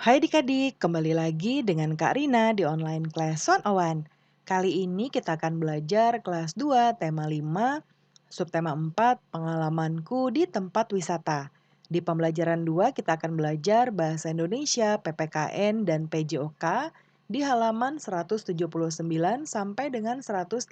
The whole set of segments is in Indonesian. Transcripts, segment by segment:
Hai adik-adik, kembali lagi dengan Kak Rina di online class 101. Kali ini kita akan belajar kelas 2, tema 5, subtema 4, pengalamanku di tempat wisata. Di pembelajaran 2 kita akan belajar bahasa Indonesia, PPKN, dan PJOK di halaman 179 sampai dengan 187.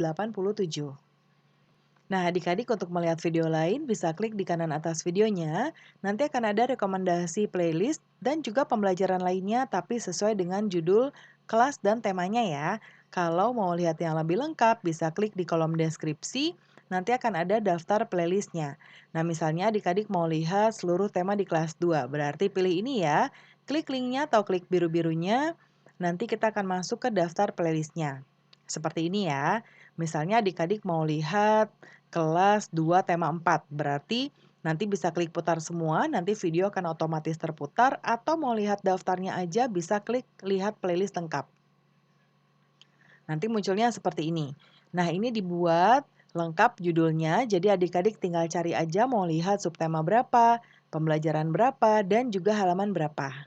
Nah, adik-adik untuk melihat video lain bisa klik di kanan atas videonya. Nanti akan ada rekomendasi playlist dan juga pembelajaran lainnya tapi sesuai dengan judul, kelas, dan temanya ya. Kalau mau lihat yang lebih lengkap bisa klik di kolom deskripsi. Nanti akan ada daftar playlistnya. Nah, misalnya adik-adik mau lihat seluruh tema di kelas 2. Berarti pilih ini ya. Klik linknya atau klik biru-birunya. Nanti kita akan masuk ke daftar playlistnya. Seperti ini ya. Misalnya adik-adik mau lihat kelas 2 tema 4. Berarti nanti bisa klik putar semua, nanti video akan otomatis terputar atau mau lihat daftarnya aja bisa klik lihat playlist lengkap. Nanti munculnya seperti ini. Nah, ini dibuat lengkap judulnya, jadi adik-adik tinggal cari aja mau lihat subtema berapa, pembelajaran berapa, dan juga halaman berapa.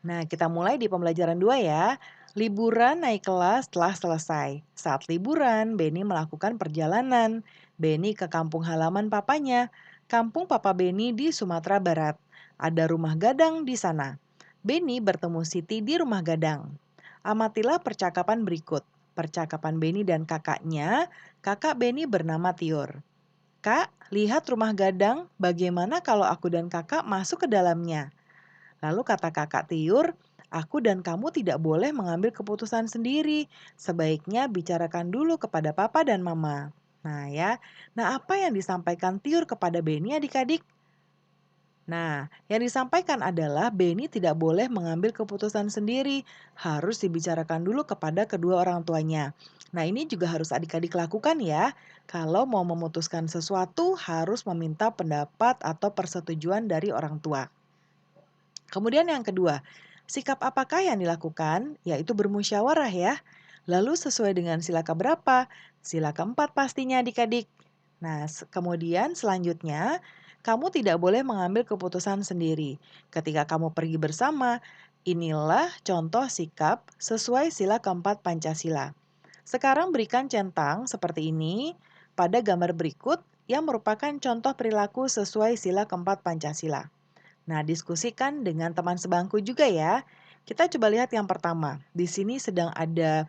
Nah, kita mulai di pembelajaran 2 ya. Liburan naik kelas telah selesai. Saat liburan, Beni melakukan perjalanan. Beni ke kampung halaman papanya. Kampung Papa Beni di Sumatera Barat. Ada rumah gadang di sana. Beni bertemu Siti di rumah gadang. Amatilah percakapan berikut. Percakapan Beni dan kakaknya. Kakak Beni bernama Tiur. Kak, lihat rumah gadang. Bagaimana kalau aku dan kakak masuk ke dalamnya? Lalu kata kakak Tiur, aku dan kamu tidak boleh mengambil keputusan sendiri. Sebaiknya bicarakan dulu kepada papa dan mama. Nah ya, nah apa yang disampaikan Tiur kepada Beni adik-adik? Nah, yang disampaikan adalah Beni tidak boleh mengambil keputusan sendiri, harus dibicarakan dulu kepada kedua orang tuanya. Nah, ini juga harus adik-adik lakukan ya. Kalau mau memutuskan sesuatu, harus meminta pendapat atau persetujuan dari orang tua. Kemudian yang kedua, sikap apakah yang dilakukan? Yaitu bermusyawarah ya. Lalu sesuai dengan sila keberapa? Sila keempat pastinya adik-adik. Nah, kemudian selanjutnya, kamu tidak boleh mengambil keputusan sendiri. Ketika kamu pergi bersama, inilah contoh sikap sesuai sila keempat Pancasila. Sekarang berikan centang seperti ini pada gambar berikut yang merupakan contoh perilaku sesuai sila keempat Pancasila. Nah, diskusikan dengan teman sebangku juga ya. Kita coba lihat yang pertama. Di sini sedang ada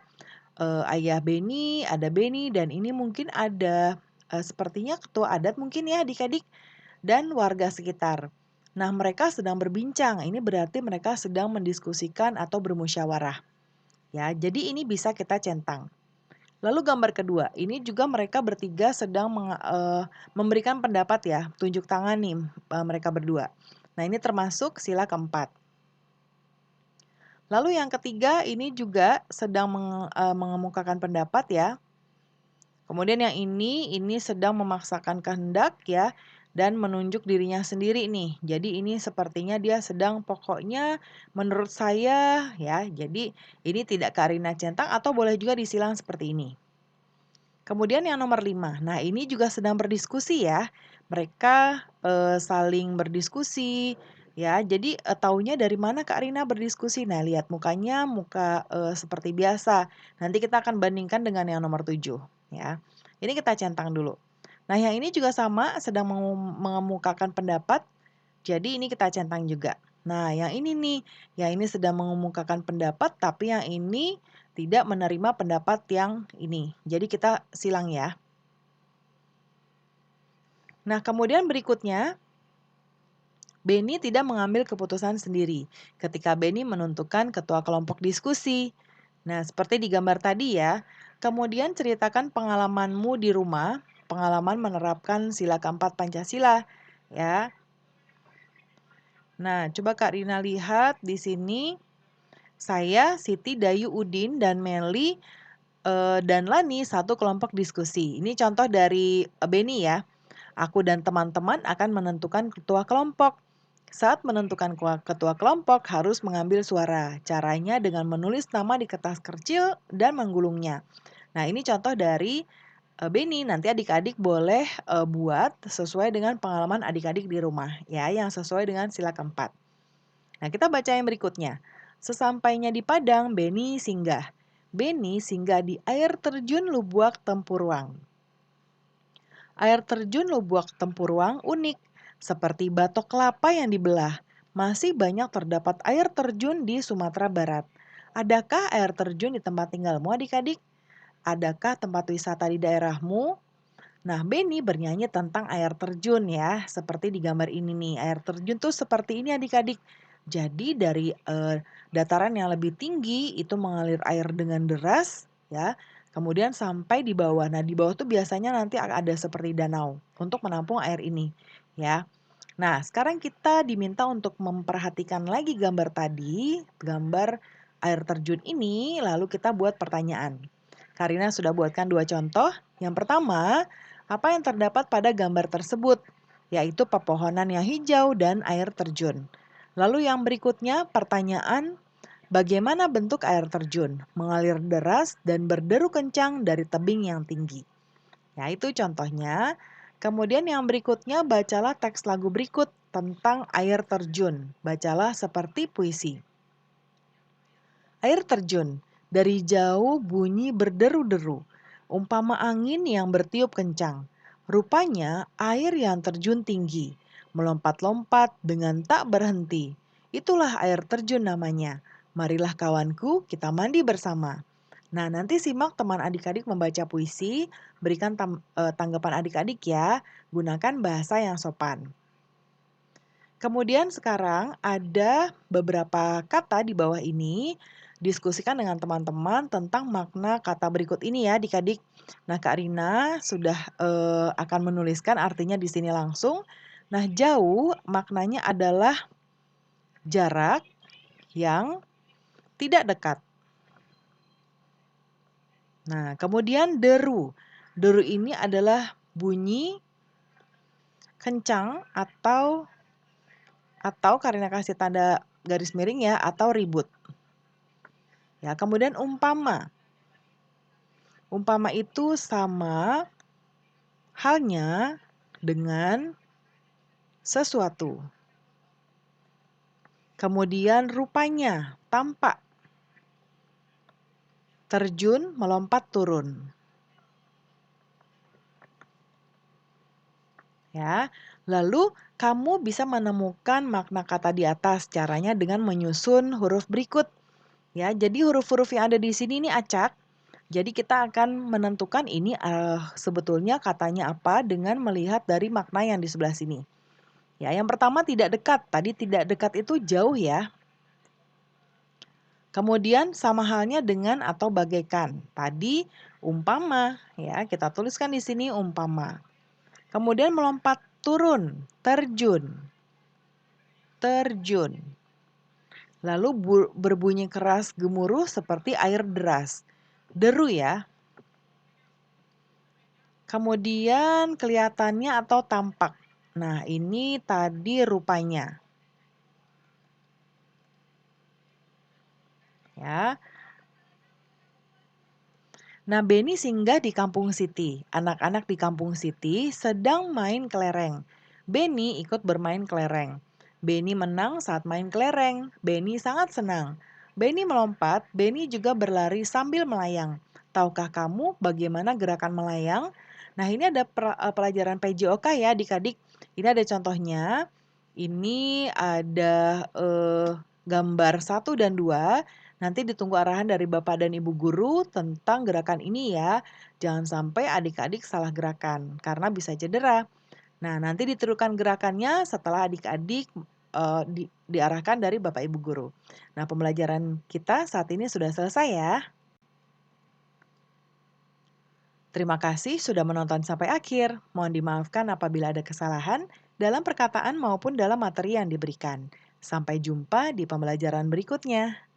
ayah Beni, ada Beni, dan ini mungkin ada sepertinya ketua adat mungkin ya adik-adik dan warga sekitar. Nah, mereka sedang berbincang. Ini berarti mereka sedang mendiskusikan atau bermusyawarah. Ya, jadi ini bisa kita centang. Lalu gambar kedua, ini juga mereka bertiga sedang memberikan pendapat ya, tunjuk tangan nih mereka berdua. Nah, ini termasuk sila keempat. Lalu yang ketiga, ini juga sedang mengemukakan pendapat ya. Kemudian yang ini sedang memaksakan kehendak ya, dan menunjuk dirinya sendiri nih. Jadi ini sepertinya dia sedang pokoknya menurut saya ya, jadi ini tidak karina centang atau boleh juga disilang seperti ini. Kemudian yang nomor 5, nah ini juga sedang berdiskusi ya. Mereka saling berdiskusi ya. Jadi taunya dari mana Kak Rina berdiskusi? Nah lihat mukanya muka seperti biasa. Nanti kita akan bandingkan dengan yang nomor 7 ya. Ini kita centang dulu. Nah yang ini juga sama sedang mengemukakan pendapat. Jadi ini kita centang juga. Nah yang ini nih, yang ini sedang mengemukakan pendapat tapi yang ini tidak menerima pendapat yang ini. Jadi kita silang ya. Nah, kemudian berikutnya, Beni tidak mengambil keputusan sendiri ketika Beni menentukan ketua kelompok diskusi. Nah, seperti di gambar tadi ya. Kemudian ceritakan pengalamanmu di rumah, pengalaman menerapkan sila keempat Pancasila ya. Nah, coba Kak Rina lihat di sini saya, Siti, Dayu, Udin, dan Meli dan Lani satu kelompok diskusi. Ini contoh dari Beni ya. Aku dan teman-teman akan menentukan ketua kelompok. Saat menentukan ketua kelompok harus mengambil suara. Caranya dengan menulis nama di kertas kecil dan menggulungnya. Nah, ini contoh dari Beni, nanti adik-adik boleh, buat sesuai dengan pengalaman adik-adik di rumah ya, yang sesuai dengan sila keempat. Nah, kita baca yang berikutnya. Sesampainya di Padang, Beni singgah. Beni singgah di air terjun Lubuak Tempurwang. Air terjun Lubuak Tempurwang unik, seperti batok kelapa yang dibelah. Masih banyak terdapat air terjun di Sumatera Barat. Adakah air terjun di tempat tinggalmu adik-adik? Adakah tempat wisata di daerahmu? Nah, Beni bernyanyi tentang air terjun ya, seperti di gambar ini nih. Air terjun tuh seperti ini adik-adik. Jadi dari dataran yang lebih tinggi itu mengalir air dengan deras ya. Kemudian sampai di bawah. Nah, di bawah tuh biasanya nanti ada seperti danau untuk menampung air ini ya. Nah, sekarang kita diminta untuk memperhatikan lagi gambar tadi, gambar air terjun ini, lalu kita buat pertanyaan. Karina sudah buatkan 2 contoh. Yang pertama, apa yang terdapat pada gambar tersebut? Yaitu pepohonan yang hijau dan air terjun. Lalu yang berikutnya, pertanyaan, bagaimana bentuk air terjun? Mengalir deras dan berderu kencang dari tebing yang tinggi. Ya, itu contohnya. Kemudian yang berikutnya, bacalah teks lagu berikut tentang air terjun. Bacalah seperti puisi. Air terjun, dari jauh bunyi berderu-deru, umpama angin yang bertiup kencang. Rupanya air yang terjun tinggi, melompat-lompat dengan tak berhenti. Itulah air terjun namanya. Marilah kawanku, kita mandi bersama. Nah, nanti simak teman adik-adik membaca puisi, berikan tanggapan adik-adik ya, gunakan bahasa yang sopan. Kemudian sekarang ada beberapa kata di bawah ini, diskusikan dengan teman-teman tentang makna kata berikut ini ya adik-adik. Nah, Kak Rina sudah akan menuliskan artinya di sini langsung. Nah, jauh maknanya adalah jarak yang tidak dekat. Nah, kemudian deru. Deru ini adalah bunyi kencang atau Karina kasih tanda garis miring ya, atau ribut. Ya, kemudian umpama. Umpama itu sama halnya dengan sesuatu. Kemudian rupanya, tampak. Terjun, melompat, turun. Ya. Lalu kamu bisa menemukan makna kata di atas. Caranya dengan menyusun huruf berikut. Ya, jadi huruf-huruf yang ada di sini ini acak. Jadi kita akan menentukan ini sebetulnya katanya apa dengan melihat dari makna yang di sebelah sini. Ya, yang pertama tidak dekat. Tadi tidak dekat itu jauh ya. Kemudian sama halnya dengan atau bagaikan. Tadi umpama ya, kita tuliskan di sini umpama. Kemudian melompat turun, terjun. Terjun. Lalu berbunyi keras gemuruh seperti air deras. Deru ya. Kemudian kelihatannya atau tampak. Nah, ini tadi rupanya. Ya. Nah, Beni singgah di Kampung Siti. Anak-anak di Kampung Siti sedang main kelereng. Beni ikut bermain kelereng. Beni menang saat main kelereng. Beni sangat senang. Beni melompat, Beni juga berlari sambil melayang. Tahukah kamu bagaimana gerakan melayang? Nah, ini ada pelajaran PJOK ya adik-adik. Ini ada contohnya. Ini ada gambar 1 dan 2. Nanti ditunggu arahan dari Bapak dan Ibu guru tentang gerakan ini ya. Jangan sampai adik-adik salah gerakan karena bisa cedera. Nah, nanti ditirukan gerakannya setelah adik-adik diarahkan dari Bapak Ibu guru. Nah, pembelajaran kita saat ini sudah selesai ya. Terima kasih sudah menonton sampai akhir. Mohon dimaafkan apabila ada kesalahan dalam perkataan maupun dalam materi yang diberikan. Sampai jumpa di pembelajaran berikutnya.